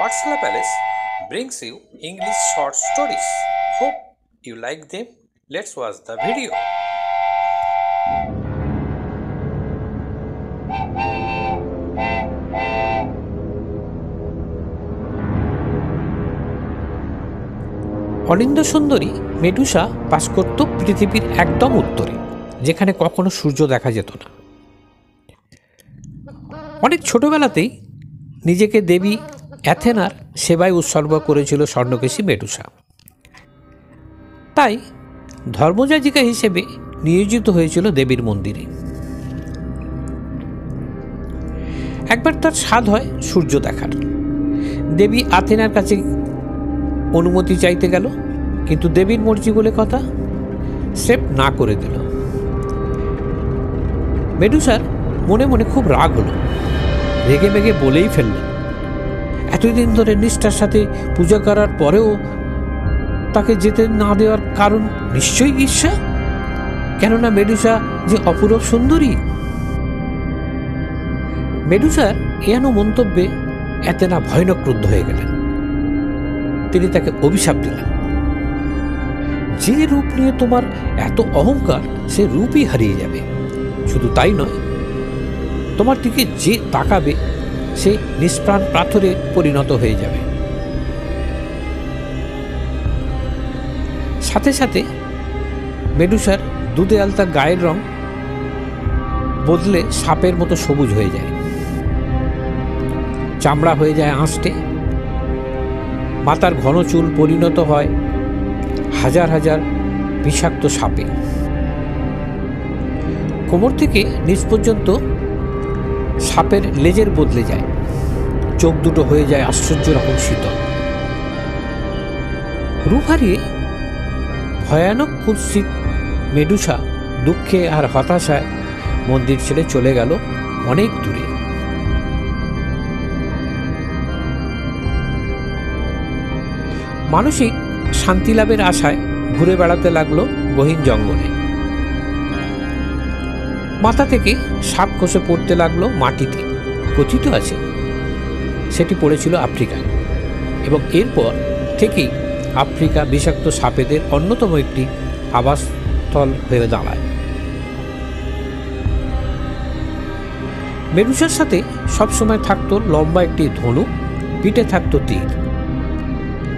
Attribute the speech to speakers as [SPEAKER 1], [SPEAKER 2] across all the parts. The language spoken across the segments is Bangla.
[SPEAKER 1] Vatsala Palace brings you English short stories. Hope you like them. Let's watch the video. অনিন্দ সুন্দরী মেডুসা বাস করত পৃথিবীর একদম উত্তরে, যেখানে কখনো সূর্য দেখা যেত না। অনেক ছোটবেলাতেই নিজেকে দেবী অ্যাথেনার সেবায় উৎসর্গ করেছিল স্বর্ণকেশী মেডুসা। তাই ধর্মযাজিকা হিসেবে নিয়োজিত হয়েছিল দেবীর মন্দিরে। একবার তার স্বাদ হয় সূর্য দেখার। দেবী আথেনার কাছে অনুমতি চাইতে গেল, কিন্তু দেবীর মর্জি বলে কথা, সেপ না করে দিল। মেডুসার মনে মনে খুব রাগ হলো, রেগে মেগে বলেই ফেলল, এতদিন ধরে নিষ্ঠার সাথে পূজা করার পরেও তাকে যেতে না দেওয়ার কারণ নিশ্চয়ই ঈর্ষা, কেননা মেডুসা যে অপূরব সুন্দরী। মেডুসার এহেন মন্তব্যে অ্যাথেনা ভয়ানক ক্রুদ্ধ হয়ে গেলেন। তিনি তাকে অভিশাপ দিলেন, যে রূপ নিয়ে তোমার এত অহংকার, সে রূপই হারিয়ে যাবে। শুধু তাই নয়, তোমার দিকে যে তাকাবে সে নিষ্প্রাণ পাথরে পরিণত হয়ে যাবে। সাথে সাথে মেডুসার দুধে আলতা গায়ের রং বদলে সাপের মতো সবুজ হয়ে যায়, চামড়া হয়ে যায় আঁশটে, মাথার ঘন চুল পরিণত হয় হাজার হাজার বিষাক্ত সাপে। কোমর থেকে নিচ পর্যন্ত সাপের লেজের বদলে যায়, চোখ দুটো হয়ে যায় আশ্চর্য রকম শীতল। রূপ হারিয়ে ভয়ানক কুৎসিত মেডুসা দুঃখে আর হতাশায় মন্দির ছেড়ে চলে গেল অনেক দূরে। মানসিক শান্তি লাভের আশায় ঘুরে বেড়াতে লাগলো গহীন জঙ্গলে। মাথা থেকে সাপ খসে পড়তে লাগলো মাটিতে। কথিত আছে সেটি পড়েছিল আফ্রিকায়, এবং এরপর থেকেই আফ্রিকা বিষাক্ত সাপেদের অন্যতম একটি আবাসস্থল হয়ে দাঁড়ায়। মেডুসার সাথে সবসময় থাকতো লম্বা একটি ধনুক, পিঠে থাকতো তীর,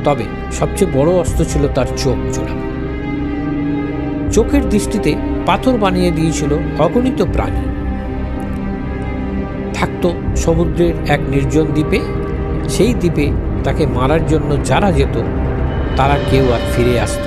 [SPEAKER 1] তবে সবচেয়ে বড় অস্ত্র ছিল তার চোখ জোড়া। চোখের দৃষ্টিতে পাথর বানিয়ে দিয়েছিল অগণিত প্রাণী। থাকতো সমুদ্রের এক নির্জন দ্বীপে, সেই দ্বীপে তাকে মারার জন্য যারা যেত তারা কেউ আর ফিরে আসত